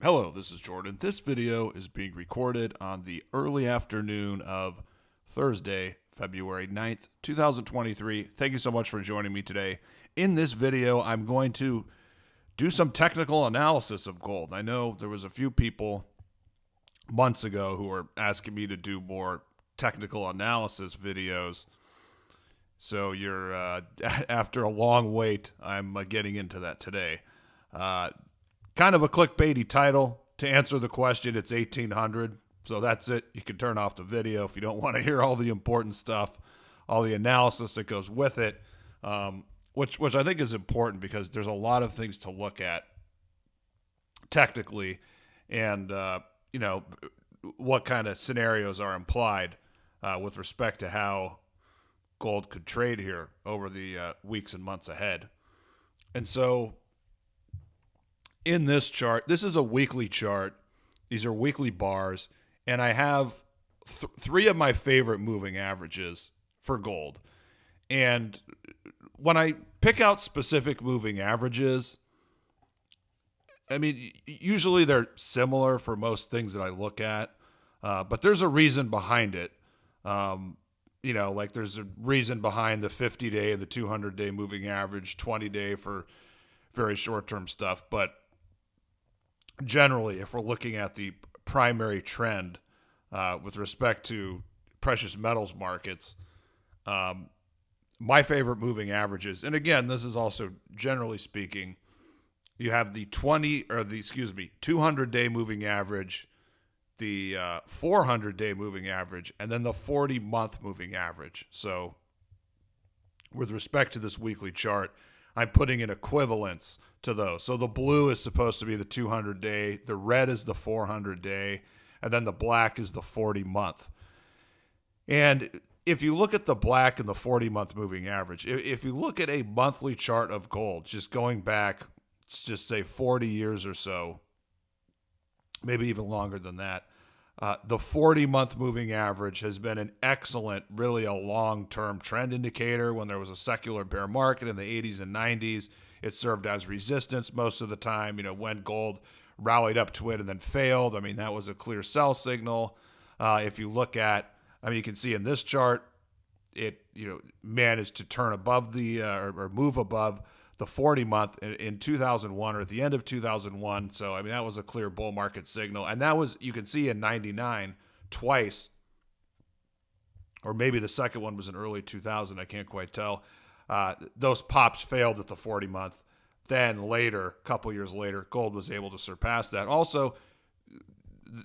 Hello, this is Jordan. This video is being recorded on the early afternoon of Thursday, February 9th, 2023. Thank you so much for joining me today. In this video, I'm going to do some technical analysis of gold. I know there was a few people months ago who were asking me to do more technical analysis videos. So you're after a long wait, I'm getting into that today. Kind of a clickbaity title. To answer the question, it's 1800. So that's it. You can turn off the video if you don't want to hear all the important stuff, all the analysis that goes with it, which I think is important because there's a lot of things to look at technically and, what kind of scenarios are implied with respect to how gold could trade here over the weeks and months ahead. And so in this chart, this is a weekly chart. These are weekly bars, and I have three of my favorite moving averages for gold. And when I pick out specific moving averages, I mean, usually they're similar for most things that I look at, but there's a reason behind it. Like there's a reason behind the 50-day and the 200-day moving average, 20-day for very short-term stuff, but generally, if we're looking at the primary trend with respect to precious metals markets, my favorite moving averages, and again, this is also generally speaking, you have the 200-day moving average, the 400-day moving average, and then the 40-month moving average. So with respect to this weekly chart, I'm putting in equivalence to those. So the blue is supposed to be the 200-day, the red is the 400-day, and then the black is the 40-month. And if you look at the black and the 40-month moving average, if you look at a monthly chart of gold, just going back, let's just say 40 years or so, maybe even longer than that, the 40-month moving average has been an excellent, really a long-term trend indicator. When there was a secular bear market in the 80s and 90s, it served as resistance most of the time. When gold rallied up to it and then failed, that was a clear sell signal. If you look at, you can see in this chart, it managed to turn above the or move above the 40-month in 2001 or at the end of 2001. So, that was a clear bull market signal. And that was, you can see in 99 twice, or maybe the second one was in early 2000. I can't quite tell. Those pops failed at the 40-month. Then later, a couple years later, gold was able to surpass that. Also,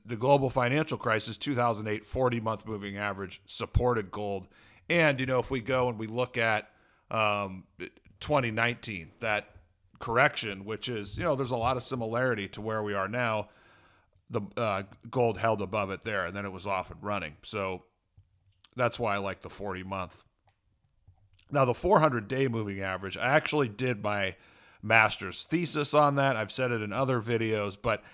the global financial crisis, 2008, 40-month moving average supported gold. And, if we go and we look at 2019, that correction, which is, there's a lot of similarity to where we are now. The gold held above it there, and then it was off and running. So that's why I like the 40-month. Now, the 400-day moving average, I actually did my master's thesis on that. I've said it in other videos, but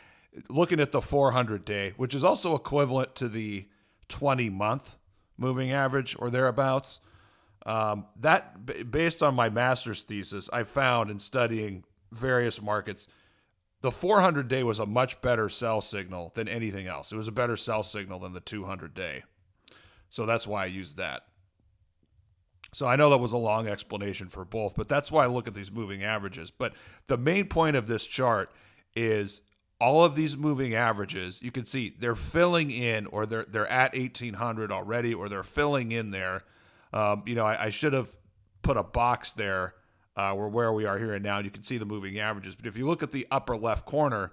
looking at the 400-day, which is also equivalent to the 20-month moving average or thereabouts, that, based on my master's thesis, I found in studying various markets, the 400-day was a much better sell signal than anything else. It was a better sell signal than the 200-day. So that's why I used that. So I know that was a long explanation for both, but that's why I look at these moving averages. But the main point of this chart is all of these moving averages, you can see they're filling in, or they're at 1800 already, or they're filling in there. I should have put a box there where we are here and now, and you can see the moving averages. But if you look at the upper left corner,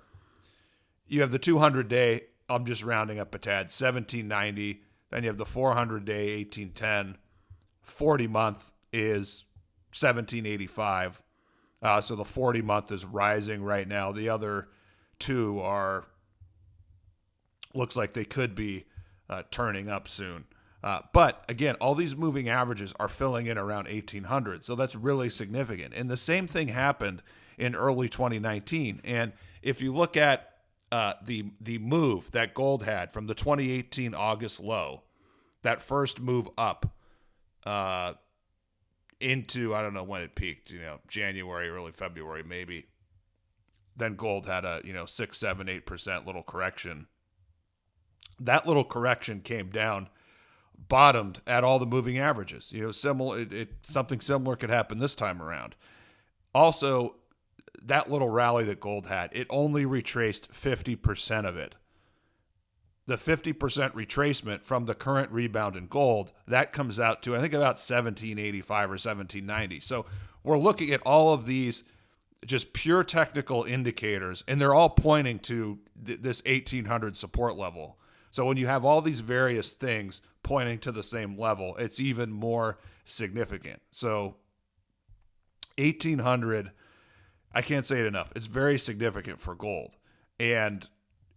you have the 200-day, I'm just rounding up a tad, 1790. Then you have the 400-day, 1810. 40-month is 1785. So the 40-month is rising right now. The other two looks like they could be turning up soon. But again, all these moving averages are filling in around 1800. So that's really significant. And the same thing happened in early 2019. And if you look at the move that gold had from the 2018 August low, that first move up into, I don't know when it peaked, January, early February, maybe. then gold had a 6, 7, 8% little correction. That little correction came down, bottomed at all the moving averages. Something similar could happen this time around. Also, that little rally that gold had, it only retraced 50% of it. The 50% retracement from the current rebound in gold, that comes out to, I think, about 1785 or 1790. So we're looking at all of these just pure technical indicators, and they're all pointing to this 1800 support level. So when you have all these various things pointing to the same level, it's even more significant. So 1800, I can't say it enough. It's very significant for gold. And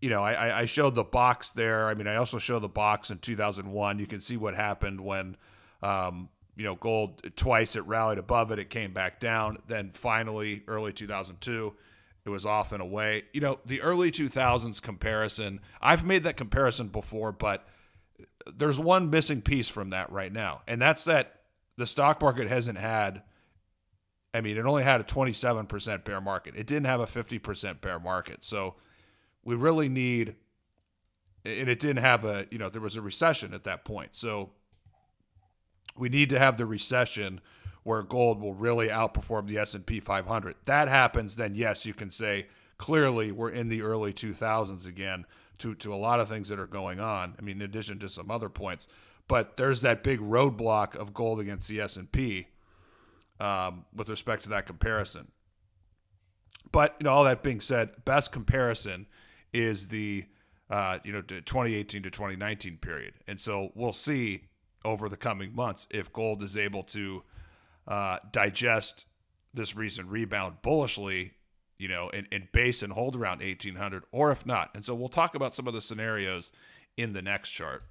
I showed the box there. I mean, I also showed the box in 2001. You can see what happened when, gold twice it rallied above it. It came back down. Then finally, early 2002, it was off and away. The early 2000s comparison, I've made that comparison before, but there's one missing piece from that right now. And that's that the stock market hasn't had, it only had a 27% bear market. It didn't have a 50% bear market. So we really need, and it didn't have there was a recession at that point. So we need to have the recession where gold will really outperform the S&P 500. That happens, then yes, you can say clearly we're in the early 2000s again to a lot of things that are going on. In addition to some other points. But there's that big roadblock of gold against the S&P with respect to that comparison. But all that being said, best comparison is the 2018 to 2019 period. And so we'll see over the coming months if gold is able to digest this recent rebound bullishly, and base and hold around 1800, or if not. And so we'll talk about some of the scenarios in the next chart.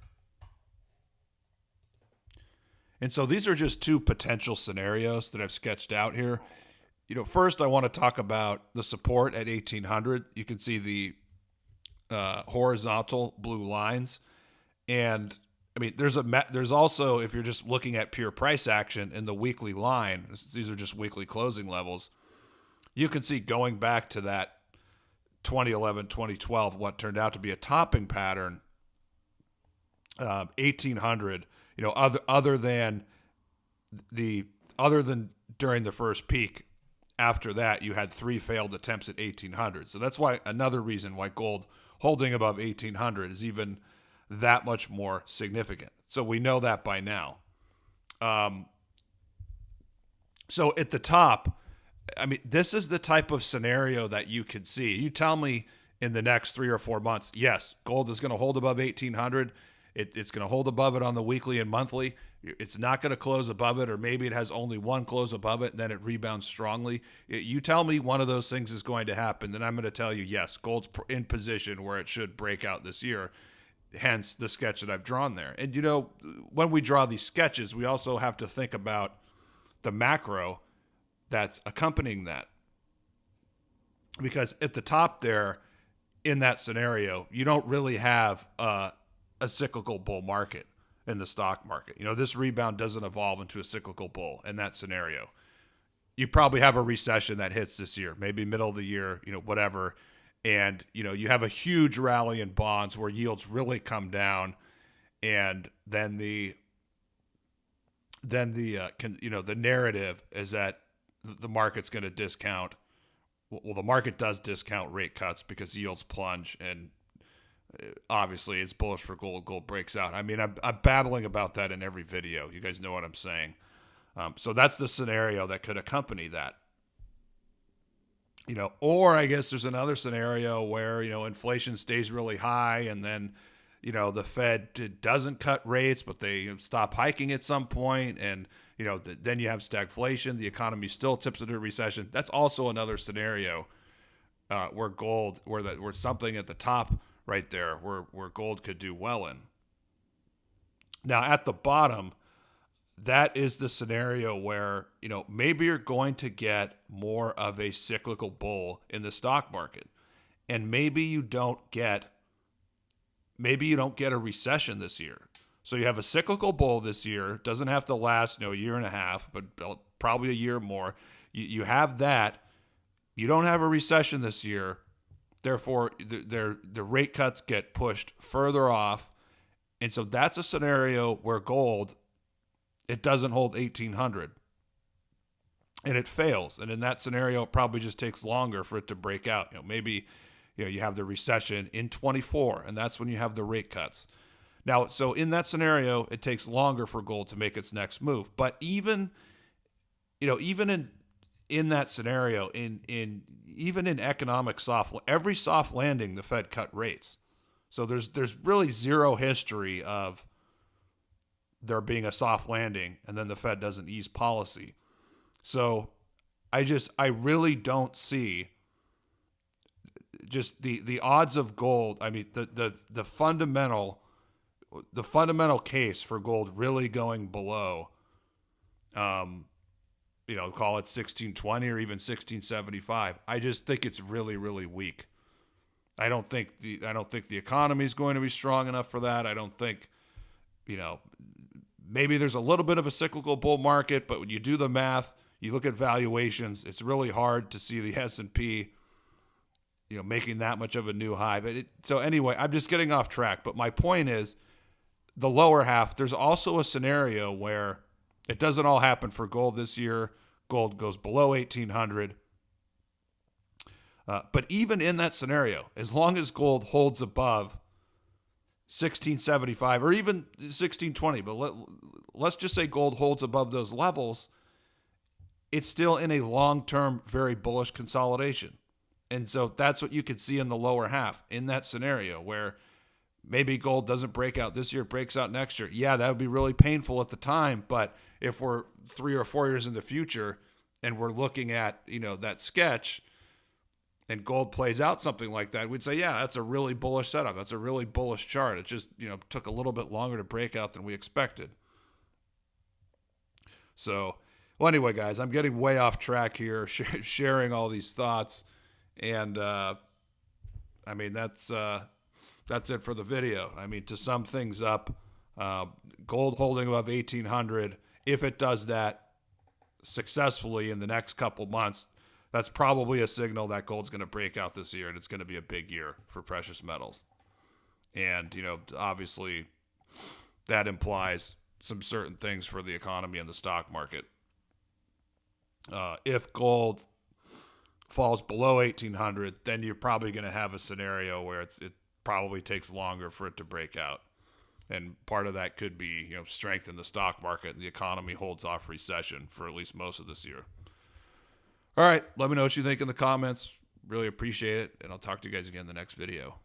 And so these are just two potential scenarios that I've sketched out here. First I want to talk about the support at 1800. You can see the horizontal blue lines. And there's also, if you're just looking at pure price action in the weekly line, these are just weekly closing levels, you can see going back to that 2011, 2012, what turned out to be a topping pattern, 1800, other than during the first peak. After that, you had 3 failed attempts at 1800. So that's why another reason why gold holding above 1800 is even that much more significant. So we know that by now. So at the top, this is the type of scenario that you could see. You tell me in the next 3 or 4 months, yes, gold is going to hold above 1800. It's going to hold above it on the weekly and monthly. It's not going to close above it, or maybe it has only one close above it, and then it rebounds strongly. You tell me one of those things is going to happen, then I'm going to tell you, yes, gold's in position where it should break out this year, hence the sketch that I've drawn there. And, when we draw these sketches, we also have to think about the macro that's accompanying that. Because at the top there, in that scenario, you don't really have a cyclical bull market in the stock market. This rebound doesn't evolve into a cyclical bull in that scenario. You probably have a recession that hits this year, maybe middle of the year, whatever. And, you have a huge rally in bonds where yields really come down. And then the narrative is that the market's going to discount. Well, the market does discount rate cuts because yields plunge, and obviously it's bullish for gold. Gold breaks out. I'm babbling about that in every video. You guys know what I'm saying. So that's the scenario that could accompany that. Or I guess there's another senorio where, inflation stays really high, and then, the Fed doesn't cut rates, but they stop hiking at some point, and, then you have stagflation. The economy still tips into a recession. That's also another scenario where gold, where something at the top right there, where gold could do well in. Now at the bottom, that is the scenario where, maybe you're going to get more of a cyclical bull in the stock market. And maybe you don't get a recession this year. So you have a cyclical bull this year. Doesn't have to last, a year and a half, but probably a year more. You have that. You don't have a recession this year. Therefore, the rate cuts get pushed further off. And so that's a scenario where gold, it doesn't hold 1800 and it fails. And in that scenario, it probably just takes longer for it to break out. Maybe you have the recession in 24, and that's when you have the rate cuts. Now, so in that scenario, it takes longer for gold to make its next move. But even in that scenario, even in economic every soft landing, the Fed cut rates. So there's really zero history of there being a soft landing and then the Fed doesn't ease policy. So I really don't see just the odds of gold. I mean, the fundamental case for gold really going below, call it 1620 or even 1675. I just think it's really, really weak. I don't think the economy is going to be strong enough for that. I don't think, maybe there's a little bit of a cyclical bull market, but when you do the math, you look at valuations, it's really hard to see the S&P, making that much of a new high. So anyway, I'm just getting off track. But my point is, the lower half, there's also a scenario where it doesn't all happen for gold this year. Gold goes below 1800. But even in that scenario, as long as gold holds above 1675 or even 1620, but let's just say gold holds above those levels, it's still in a long-term, very bullish consolidation. And so that's what you could see in the lower half in that scenario where maybe gold doesn't break out this year, it breaks out next year. Yeah, that would be really painful at the time, but if we're 3 or 4 years in the future and we're looking at, that sketch and gold plays out something like that, we'd say, yeah, that's a really bullish setup. That's a really bullish chart. It just, took a little bit longer to break out than we expected. So, well, anyway, guys, I'm getting way off track here, sharing all these thoughts. And, that's it for the video. To sum things up, gold holding above 1800, if it does that successfully in the next couple months, that's probably a signal that gold's going to break out this year and it's going to be a big year for precious metals. And, obviously that implies some certain things for the economy and the stock market. If gold falls below 1800, then you're probably going to have a scenario where it probably takes longer for it to break out. And part of that could be, strength in the stock market and the economy holds off recession for at least most of this year. All right, let me know what you think in the comments. Really appreciate it, and I'll talk to you guys again in the next video.